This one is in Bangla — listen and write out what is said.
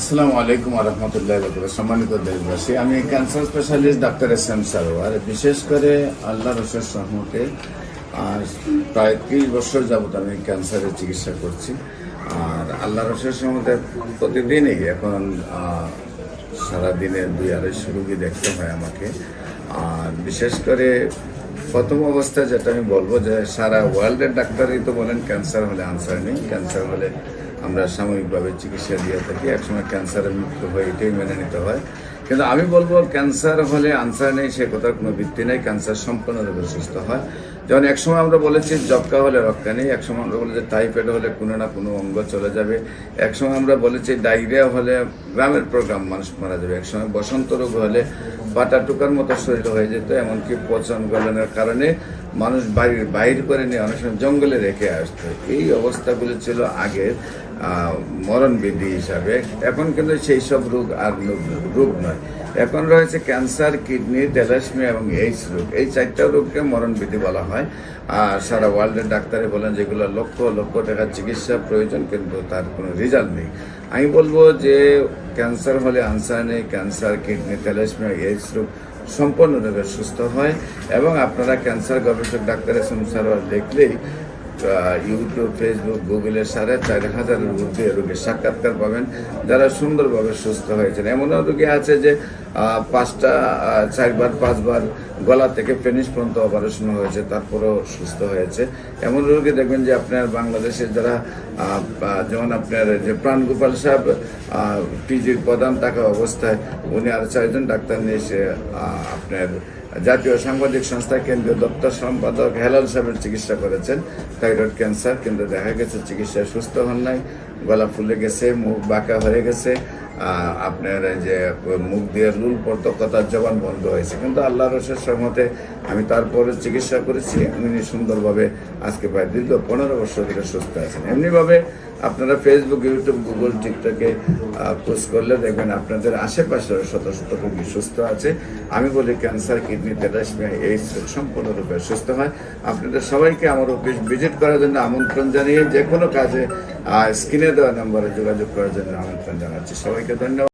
আসসালামু আলাইকুম রহমতুল্লাহ। সম্মানিত দেশবাসী, আমি cancer specialist doctor SM. Sarwar. বিশেষ করে আল্লাহর অশেষ রহমতে প্রায় 30 বছর যাবত আমি ক্যান্সারের চিকিৎসা করছি। আর আল্লাহর অশেষ রহমতে প্রতিদিনই এখন সারাদিনে 2-250 রোগী দেখতে হয় আমাকে। আর বিশেষ করে প্রথম অবস্থায় যেটা আমি বলবো যে সারা ওয়ার্ল্ডের ডাক্তারই তো বলেন ক্যান্সার হলে আনসার নেই, ক্যান্সার হলে আমরা সাময়িকভাবে চিকিৎসা দিয়ে থাকি, একসময় ক্যান্সারের মৃত্যু হয়, এটাই মেনে নিতে হয়। কিন্তু আমি বলবো ক্যান্সার হলে আনসার নেই সে কথার কোনো ভিত্তি নেই, ক্যান্সার সম্পূর্ণরূপে সুস্থ হয়। যেমন একসময় আমরা বলেছি যক্কা হলে রক্ষা নেই, একসময় আমরা বলেছি টাইফয়েড হলে কোনো না কোনো অঙ্গ চলে যাবে, একসময় আমরা বলেছি ডায়রিয়া হলে গ্রামের প্রোগ্রাম মানুষ মারা যাবে, একসময় বসন্ত রোগ হলে পাটা টুকার মতো শরীর হয়ে যেত, এমনকি পচন গলনের কারণে মানুষ বাইর করে নিয়ে অনেক সময় জঙ্গলে রেখে আসতো। এই অবস্থাগুলো ছিল আগের মরণবিধি হিসাবে। এখন কিন্তু সেই সব রোগ আর রোগ নয়, এখন রয়েছে ক্যান্সার, কিডনি, থ্যালাসেমিয়া এবং এইডস রোগ। এই 4টা রোগকে মরণবিধি বলা হয়। আর সারা ওয়ার্ল্ডের ডাক্তারে বলেন যেগুলো লক্ষ লক্ষ টাকার চিকিৎসা প্রয়োজন, কিন্তু তার কোনো রেজাল্ট নেই। আমি বলবো যে ক্যান্সার হলে আনসার নেই, ক্যান্সার, কিডনি, থ্যালাসেমিয়া, এইডস রোগ সম্পূর্ণরূপে সুস্থ হয়। এবং আপনারা ক্যান্সার গবেষক ডাক্তার এস.এম. সারোয়ার দেখলেই ইউটিউব, ফেসবুক, গুগলের 4,500-এর ঊর্ধ্বে রোগীর সাক্ষাৎকার পাবেন যারা সুন্দরভাবে সুস্থ হয়েছেন। এমনও রোগী আছে যে 4-5বার গলা থেকে পেনিস পর্যন্ত অপারেশন হয়েছে, তারপরেও সুস্থ হয়েছে। এমন রোগী দেখবেন যে আপনার বাংলাদেশের যারা যেমন আপনার যে প্রাণগোপাল সাহেব পিজির প্রধান থাকা অবস্থায় উনি আর 4জন ডাক্তার নিয়ে এসে আপনার জাতীয় সাংবাদিক সংস্থা কেন্দ্রীয় দপ্তর সম্পাদক হেলাল সাহেবের চিকিৎসা করেছেন থাইরয়েড ক্যান্সার, কিন্তু দেখা গেছে চিকিৎসায় সুস্থ হন নাই, গলা ফুলে গেছে, মুখ বাঁকা হয়ে গেছে, আপনার যে মুখ দিয়ে লুল পড়তো, কথার জবান বন্ধ হয়েছে। কিন্তু আল্লাহর অশেষ রহমতে আমি তারপরে চিকিৎসা করেছি, উনি সুন্দরভাবে আজকে প্রায় দীর্ঘ 15 বছর ধরে সুস্থ আছেন। এমনিভাবে আপনারা ফেসবুক, ইউটিউব, গুগল, টিকটকে পোস্ট করলে দেখবেন আপনাদের আশেপাশে শত শত রোগী সুস্থ আছে। আমি বলি ক্যান্সার, কিডনি, থ্যালাসেমিয়া, এইডস সম্পূর্ণরূপে সুস্থ হয়। আপনাদের সবাইকে আমার অফিস ভিজিট করার জন্য আমন্ত্রণ জানিয়ে যে কোনো কাজে স্ক্রিনে দেওয়া নম্বরে যোগাযোগ করার জন্য আমন্ত্রণ জানাচ্ছি। সবাইকে ধন্যবাদ।